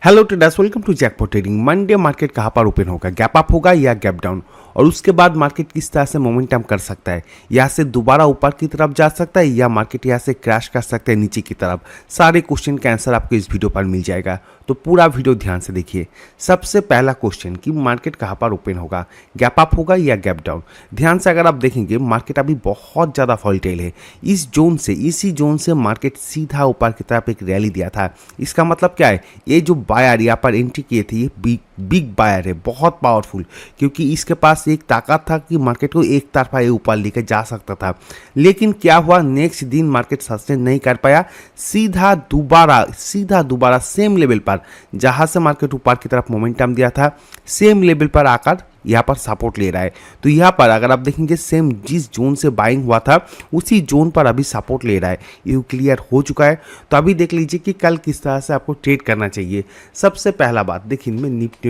Hello traders, welcome to jackpot trading. Monday market कहाँ पर open होगा, गैप अप होगा या गैप डाउन, और उसके बाद मार्केट किस तरह से मोमेंटम कर सकता है, यहाँ से दोबारा ऊपर की तरफ जा सकता है या मार्केट यहाँ से क्रैश कर सकता है नीचे की तरफ। सारे क्वेश्चन का आंसर आपको इस वीडियो पर मिल जाएगा, तो पूरा वीडियो ध्यान से देखिए। सबसे पहला क्वेश्चन कि मार्केट कहाँ पर ओपन होगा, गैप अप होगा या गैप डाउन। ध्यान से अगर आप देखेंगे मार्केट अभी बहुत ज़्यादा वॉलेटाइल है। इसी जोन से मार्केट सीधा ऊपर की तरफ एक रैली दिया था। इसका मतलब क्या है, ये जो बायर यहाँ पर एंट्री किए थे ये बिग बायर है, बहुत पावरफुल, क्योंकि इसके पास एक ताकत था कि मार्केट को एक तरफा ये ऊपर लेकर जा सकता था। लेकिन क्या हुआ, नेक्स्ट दिन मार्केट सस्टेन नहीं कर पाया, सीधा दोबारा सेम लेवल पर जहां से मार्केट ऊपर की तरफ मोमेंटम दिया था, सेम लेवल पर आकर यहाँ पर सपोर्ट ले रहा है। तो यहाँ पर अगर आप देखेंगे सेम जिस जोन से बाइंग हुआ था उसी जोन पर अभी सपोर्ट ले रहा है। ये क्लियर हो चुका है। तो अभी देख लीजिए कि कल किस तरह से आपको ट्रेड करना चाहिए। सबसे पहला बात देखिए, मैं निफ्टी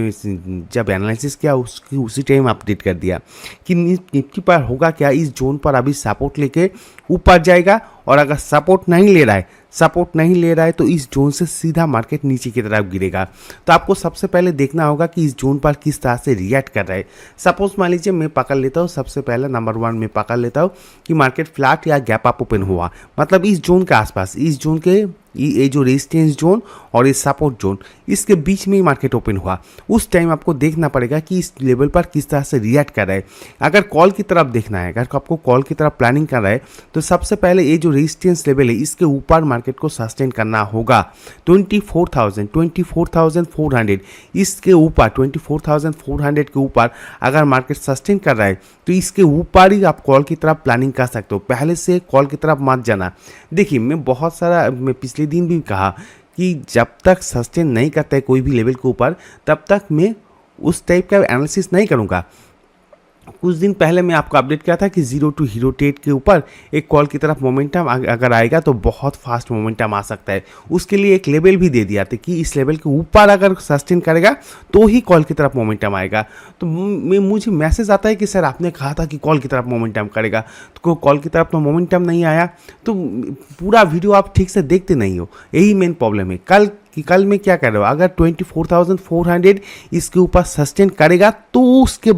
जब एनालिसिस किया उसी टाइम अपडेट कर दिया कि निफ्टी पर होगा क्या, इस जोन पर अभी सपोर्ट लेके ऊपर जाएगा, और अगर सपोर्ट नहीं ले रहा है तो इस जोन से सीधा मार्केट नीचे की तरफ गिरेगा। तो आपको सबसे पहले देखना होगा कि इस जोन पर किस तरह से रिएक्ट कर रहा है। सपोज मान लीजिए मैं पकड़ लेता हूँ, सबसे पहले नंबर 1 में पकड़ लेता हूँ कि मार्केट फ्लैट या गैप अप ओपन हुआ, मतलब इस जोन के आसपास, इस जोन के ये जो रेजिस्टेंस जोन और ये सपोर्ट जोन, इसके बीच में ही मार्केट ओपन हुआ। उस टाइम आपको देखना पड़ेगा कि इस लेवल पर किस तरह से रिएक्ट कर रहा है। अगर कॉल की तरफ देखना है, अगर आपको कॉल की तरफ प्लानिंग कर रहा है, तो सबसे पहले ये जो रेजिस्टेंस लेवल है इसके ऊपर मार्केट को सस्टेन करना होगा। 24,400 इसके ऊपर, 24,400 के ऊपर अगर मार्केट सस्टेन कर रहा है तो इसके ऊपर ही आप कॉल की तरफ प्लानिंग कर सकते हो। पहले से कॉल की तरफ मत जाना। देखिए मैं पिछले दिन भी कहा कि जब तक सस्टेन नहीं करता है कोई भी लेवल के ऊपर, तब तक मैं उस टाइप का एनालिसिस नहीं करूंगा। कुछ दिन पहले मैं आपको अपडेट किया था कि 0 to हीरो ट्रेड के ऊपर एक कॉल की तरफ मोमेंटम अगर आएगा तो बहुत फास्ट मोमेंटम आ सकता है। उसके लिए एक लेवल भी दे दिया था कि इस लेवल के ऊपर अगर सस्टेन करेगा तो ही कॉल की तरफ मोमेंटम आएगा। तो मुझे मैसेज आता है कि सर आपने कहा था कि कॉल की तरफ मोमेंटम करेगा, तो कॉल की तरफ तो मोमेंटम नहीं आया। तो पूरा वीडियो आप ठीक से देखते नहीं हो, यही मेन प्रॉब्लम है। कल मैं क्या कर रहा हूँ, अगर 24,400 इसके ऊपर सस्टेन करेगा तो उसके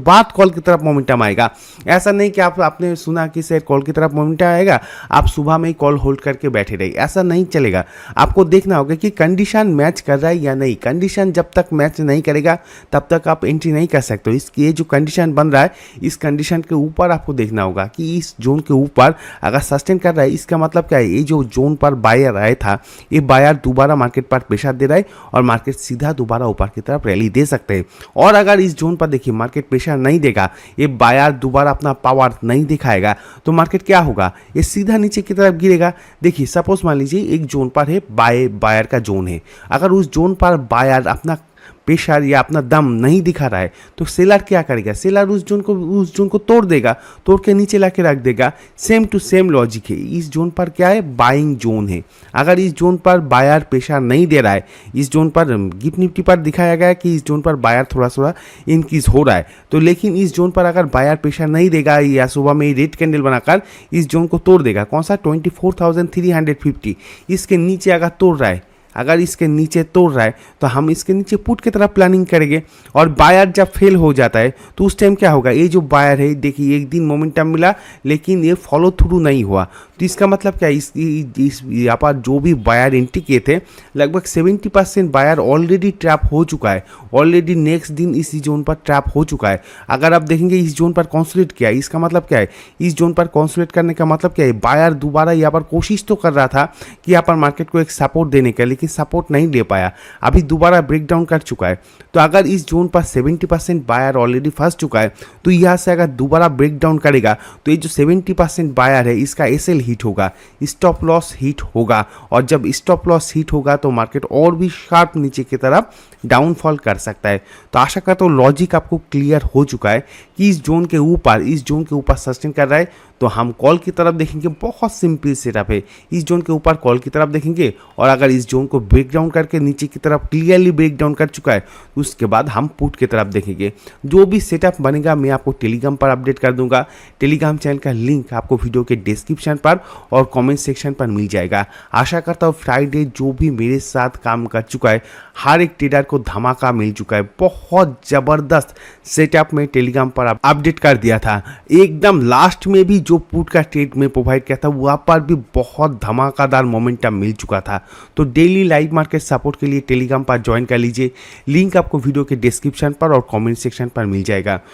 बाद कॉल की तरफ मोमेंटम आएगा। ऐसा नहीं कि आपने सुना कि सर कॉल की तरफ मोमेंटम आएगा, आप सुबह में ही कॉल होल्ड करके बैठे रहिए, ऐसा नहीं चलेगा। आपको देखना होगा कि कंडीशन मैच कर रहा है या नहीं। कंडीशन जब तक मैच नहीं करेगा तब तक आप एंट्री नहीं कर सकते हो। इसकी ये जो कंडीशन बन रहा है, इस कंडीशन के ऊपर आपको देखना होगा कि इस जोन के ऊपर अगर सस्टेन कर रहा है, इसका मतलब क्या है, ये जो जोन पर बायर आया था, ये बायर दोबारा मार्केट पर प्रेशर दे रहा है और मार्केट सीधा दोबारा ऊपर की तरफ रैली दे सकते हैं। और अगर इस जोन पर देखिए मार्केट प्रेशर नहीं देगा, ये बायर दोबारा अपना पावर नहीं दिखाएगा, तो मार्केट क्या होगा, ये सीधा नीचे की तरफ गिरेगा। देखिए सपोज मान लीजिए एक जोन पर है, बायर का जोन है, अगर उस जोन पर बायर अपना प्रेशर या अपना दम नहीं दिखा रहा है तो सेलर क्या करेगा, सेलर उस जोन को तोड़ देगा, तोड़ के नीचे लाके रख देगा। सेम टू सेम लॉजिक है। इस जोन पर क्या है, बाइंग जोन है। अगर इस जोन पर बायर प्रेशर नहीं दे रहा है, इस जोन पर गिफ्ट निफ्टी पर दिखाया गया कि इस जोन पर बायर थोड़ा इंक्रीज हो रहा है, तो लेकिन इस जोन पर अगर बायर प्रेशर नहीं देगा या सुबह में रेड कैंडल बनाकर इस जोन को तोड़ देगा, कौन सा 24,350, इसके नीचे अगर तोड़ रहा है, अगर इसके नीचे तोड़ रहा है तो हम इसके नीचे पुट की तरफ प्लानिंग करेंगे। और बायर जब फेल हो जाता है तो उस टाइम क्या होगा, ये जो बायर है, देखिए एक दिन मोमेंटम मिला लेकिन ये फॉलो थ्रू नहीं हुआ, तो इसका मतलब क्या है, इस यहाँ पर जो भी बायर एंट्री किए थे लगभग 70% बायर ऑलरेडी ट्रैप हो चुका है, ऑलरेडी नेक्स्ट दिन इस जोन पर ट्रैप हो चुका है। अगर आप देखेंगे इस जोन पर कॉन्सोलिडेट किया, इसका मतलब क्या है, इस जोन पर कॉन्सोलिडेट करने का मतलब क्या है, बायर दोबारा यहाँ पर कोशिश तो कर रहा था कि यहाँ पर मार्केट को एक सपोर्ट देने का, लेकिन सपोर्ट नहीं दे पाया, अभी दोबारा ब्रेकडाउन कर चुका है। तो अगर इस जोन पर 70% बायर ऑलरेडी फंस चुका है, तो यहाँ से अगर दोबारा ब्रेकडाउन करेगा तो ये जो 70% बायर है इसका एसएल हिट होगा, स्टॉप लॉस हिट होगा, और जब स्टॉप लॉस हिट होगा तो मार्केट और भी शार्प नीचे की तरफ डाउनफॉल कर सकता है। तो आशा करता हूँ लॉजिक आपको क्लियर हो चुका है कि इस जोन के ऊपर सस्टेन कर रहा है तो हम कॉल की तरफ देखेंगे, बहुत सिंपल सेटअप है। इस जोन के ऊपर कॉल की तरफ देखेंगे और अगर इस जोन को ब्रेक डाउन करके नीचे की तरफ क्लियरली ब्रेक डाउन कर चुका है तो उसके बाद हम पुट की तरफ देखेंगे। जो भी सेटअप बनेगा मैं आपको टेलीग्राम पर अपडेट कर दूंगा। टेलीग्राम चैनल का लिंक आपको वीडियो के डिस्क्रिप्शन पर और कमेंट सेक्शन पर मिल जाएगा। आशा करता हूँ फ्राइडे जो भी मेरे साथ काम कर चुका है हर एक ट्रेडर को धमाका मिल चुका है। बहुत ज़बरदस्त सेटअप में टेलीग्राम पर अपडेट कर दिया था। एकदम लास्ट में भी जो पुट का ट्रेड में प्रोवाइड किया था वहाँ पर भी बहुत धमाकेदार मोमेंटम मिल चुका था। तो डेली लाइव मार्केट सपोर्ट के लिए टेलीग्राम पर ज्वाइन कर लीजिए। लिंक आपको वीडियो के डिस्क्रिप्शन पर और कमेंट सेक्शन पर मिल जाएगा।